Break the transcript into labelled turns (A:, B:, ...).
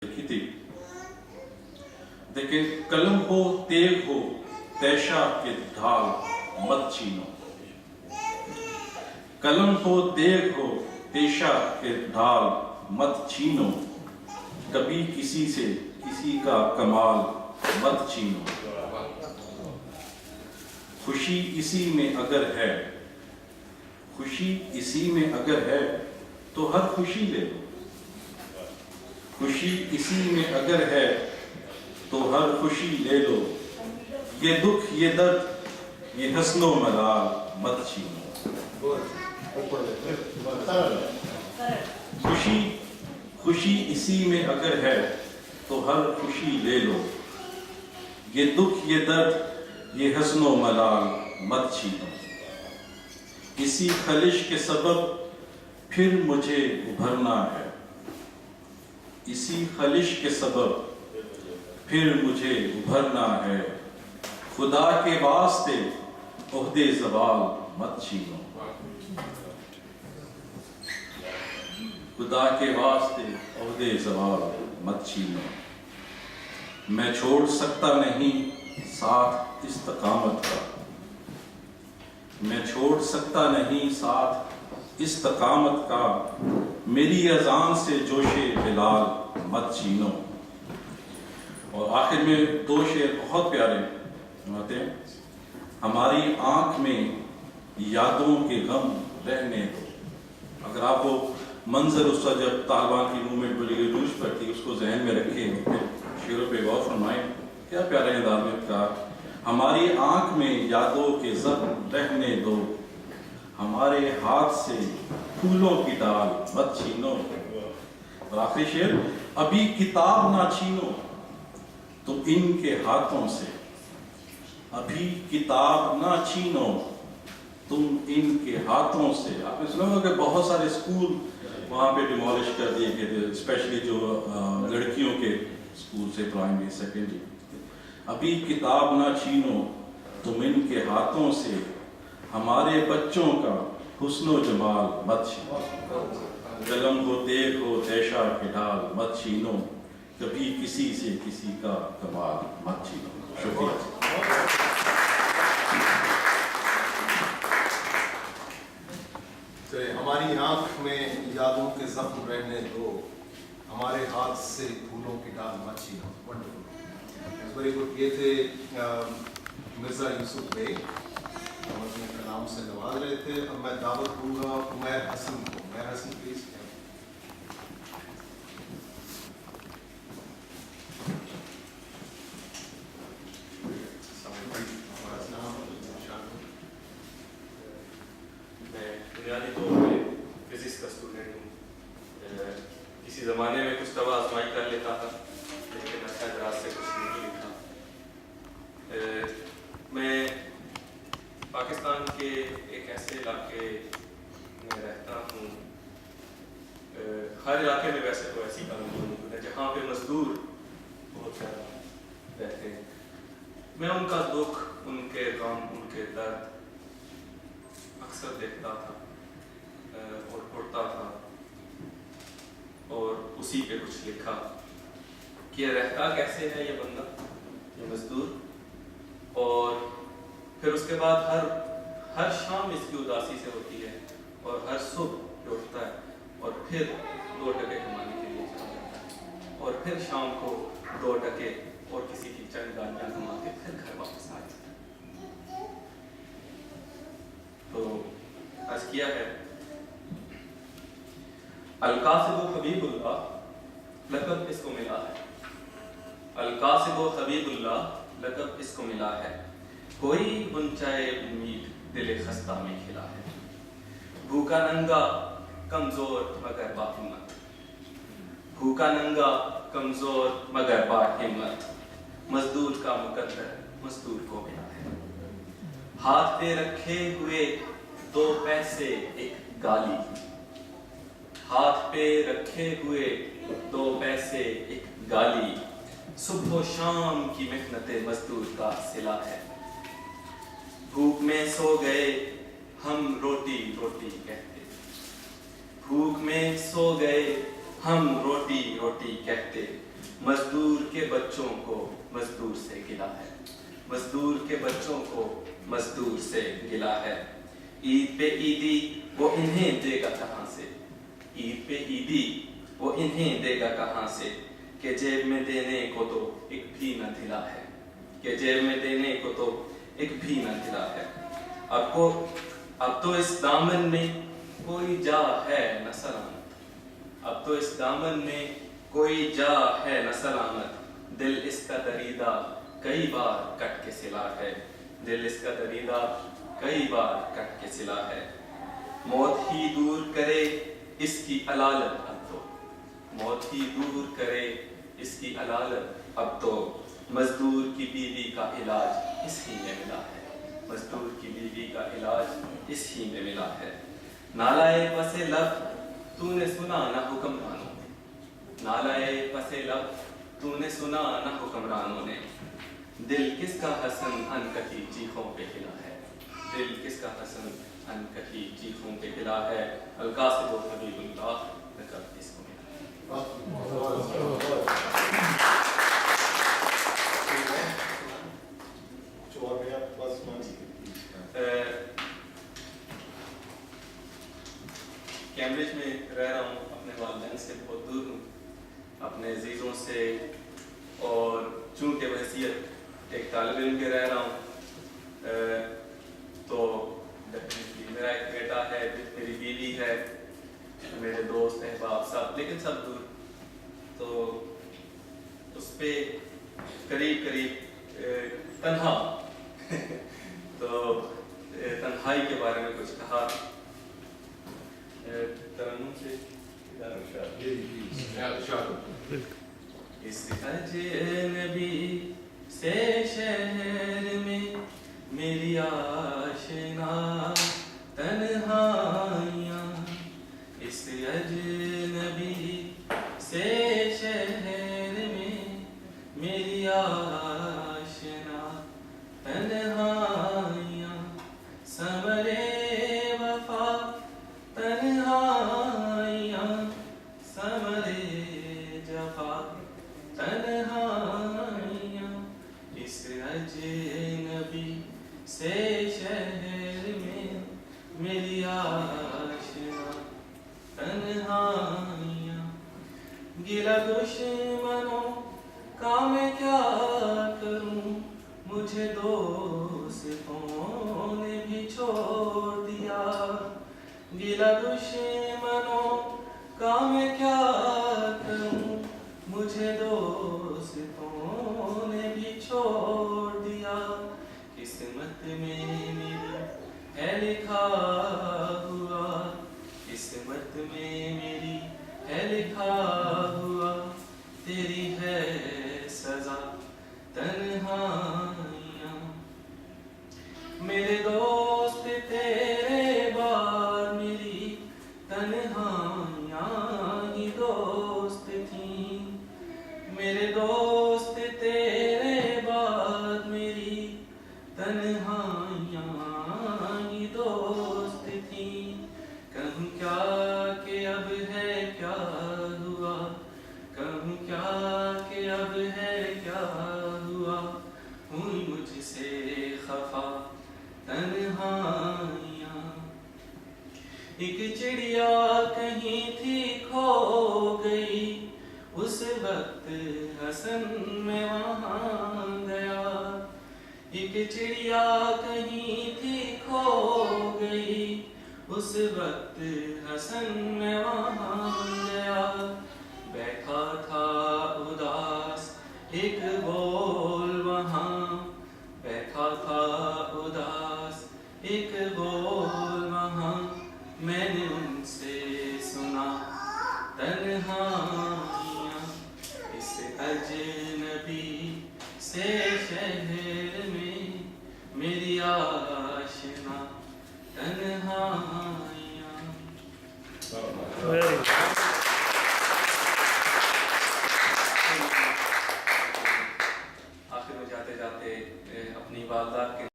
A: लिखी थी। देखें, कलम हो तेग हो तैशा के ढाल मत छीनो। कलम हो तेग हो तेशा के ढाल मत छीनो। कभी किसी से किसी का कमाल मत छीनो। खुशी इसी में अगर है, खुशी इसी में अगर है तो हर खुशी ले लो। खुशी इसी में अगर है तो हर खुशी ले लो। ये दुख ये दर्द ये हस्नो मलाल मत छीनो। खुशी खुशी इसी में अगर है तो हर खुशी ले लो। ये दुख ये दर्द ये हस्नो मलाल मत छीनो। इसी खलिश के सबब फिर मुझे उभरना है। इसी खलिश के सबब फिर मुझे उभरना है। खुदा के वास्ते ओहदे ज़वाल मत छीनो। खुदा के वास्ते ओहदे ज़वाल मत छीनो। मैं छोड़ सकता नहीं साथ इस्तकामत का। मैं छोड़ सकता नहीं साथ इस्तकामत का। मेरी अज़ान से जोशे बिलाल मत छीनो। और आखिर में दो शेर बहुत प्यारे आते हैं। हमारी आंख में यादों के गम रहने दो। अगर आपको मंजर उसका जब तालिबान की मूवमेंट बोली गई रूस पर थी, उसको जहन में रखें, शेरों पे गौर फरमाएं। क्या प्यारे अंदाज में कहा, हमारी आंख में यादों के जख्म रहने दो। हमारे हाथ से फूलों की डाल मत छीनो। और आखिरी शेर, अभी किताब ना छीनो तो इनके हाथों से। अभी किताब ना छीनो तुम इनके हाथों से। आपने सुना होगा कि बहुत सारे स्कूल वहाँ पे डिमोलिश कर दिए गए थे, स्पेशली जो लड़कियों के स्कूल से, प्राइमरी सेकेंडरी। अभी किताब ना छीनो तुम इनके हाथों से। हमारे बच्चों का हुस्नो जमाल मत छीनो। कलम हो तेग हो तैशा के ढाल मत छीनो। कभी किसी से किसी का कमाल मत छीनो। शुक्रिया।
B: तो हमारी आंख में यादों के जख्म रहने दो। हमारे हाथ से फूलों की डाल मत छीनो। Wonderful, very good. ये थे मिर्जा यूसुफ बेग, हम अपने कलाम से नवाज रहे थे। अब मैं दावत दूंगा उमैर हसन को। उमैर हसन प्लीज।
C: मैं बुनियादी तौर पे फिजिक्स का स्टूडेंट हूँ। किसी ज़माने में कुछ तवा आजमाई कर लेता था, लेकिन अच्छा दराज से कुछ नहीं लिखा। मैं पाकिस्तान के एक ऐसे इलाके में रहता हूँ, हर इलाके में वैसे तो ऐसी कहानी मौजूद है जहाँ पे मजदूर बहुत ज़्यादा रहते हैं। मैं उनका दुख, उनके गम, उनके दर्द अक्सर देखता था और पढ़ता था, और उसी पे कुछ लिखा कि रहता कैसे है ये बंदा, ये मजदूर। और फिर उसके बाद हर शाम इसकी उदासी से होती है, और हर सुबह उठता है और फिर 2 टके कमाने के लिए चला जाता है, और फिर शाम को 2 टके और किसी की चंद गालियाँ कमा के फिर घर वापस आ जाता है। तो आज किया है अल-कासिब हबीबुल्लाह लक़ब इसको मिला है। अल-कासिब हबीबुल्लाह लक़ब इसको मिला है। कोई गुंचाए उम्मीद दिले खस्ता में खिला है। भूखा नंगा कमजोर मगर बाहिम्मत। भूखा नंगा कमजोर मगर बाहिम्मत। मजदूर का मुकद्दर मजदूर को मिला है। हाथ पे रखे हुए 2 पैसे एक गाली। हाथ पे रखे हुए 2 पैसे एक गाली। सुबह शाम की मेहनत मजदूर का सिला है। भूख में सो गए हम रोटी रोटी कहते। भूख में सो गए हम रोटी रोटी कहते। मजदूर के बच्चों को मजदूर से गिला है, मजदूर के बच्चों को मजदूर से गिला है। ईद पे ईदी वो इन्हें देगा कहाँ से, ईद पे ईदी वो इन्हें देगा कहाँ से, कि जेब में देने को तो एक भी न धिला है, कि जेब में देने को तो एक भी न धिला है। अब तो इस दामन में कोई जा है न सलामत, अब तो इस दामन में कोई जा है न सलामत, दिल इसका दरीदा कई बार कट के सिला है, दिल इसका दरीदा कई बार कट के सिला है। मौत ही दूर करे इसकी अलालत अब तो, मौत ही दूर करे इसकी अलालत अब तो, मजदूर की बीवी का इलाज इसी में मिला है, मजदूर की बीवी का इलाज इसी में मिला है। नालाए पसे लब तूने सुना ना हुक्मरानों ने, नालाए पसे लब तूने सुना ना हुक्मरानों ने, दिल किसका हसन अनकही चीखों पे हिला है, दिल किसका हसन अनकही चीखों पे हिला है। अलकासिब हबीबुल्लाह लक़द इसको कैम्ब्रिज में रह रहा हूँ, अपने वालिदैन से बहुत दूर हूँ, अपने अजीज़ों से, और चूँकि वहसियत एक तालिब इल्म के रह रहा हूँ, तो डेफिनेटली मेरा एक बेटा है, मेरी बीवी है, मेरे दोस्त अहबाब सब, लेकिन सब दूर, तो उस पर करीब करीब तन्हा तो तन्हाई के बारे में कुछ कहा तरन्नुम से। इस अजनबी से शहर में मेरी आशना तन्हाइयाँ, इस अजनबी से शहर में मेरी आशना तन्हाइयाँ, समरे वफा तन्हाइयाँ, समरे जफा तन्हाइयाँ, इस अजनबी से शहर में मेरी आशना तन्हाइयाँ। गिला दुश्मनों का मैं क्या करूं, मुझे दोस्तों ने भी छोड़ दिया, गिला दुश्मनों का मैं क्या करूं, मुझे दोस्तों ने भी छोड़ दिया। किस्मत में मेरी है लिखा हुआ, किस्मत में मेरी है लिखा हुआ, तेरी है सजा तन्हाइयाँ। मेरे दोस्त तेरे बाद मेरी तन्हाइयाँ ही दोस्त थीं, मेरे दोस्त तेरे बाद मेरी तन्हाइयाँ ही दोस्त थीं। कहूँ क्या कि अब है क्या हुआ, कहूँ क्या कि अब है क्या हुआ, हुई मुझसे खफा तन्हाइयाँ। एक चिड़िया कहीं थी खो गई, उस वक्त हसन में वहाँ गया, एक चिड़िया कहीं थी खो गई, उस वक्त हसन में वहाँ गया। बैठा था उदास एक बोल वहाँ, बैठा था उदास एक बोल वहाँ, मैंने उनसे सुना तन्हाइयाँ। इस अजनबी से शहर में मेरी आशना तन्हाइयाँ।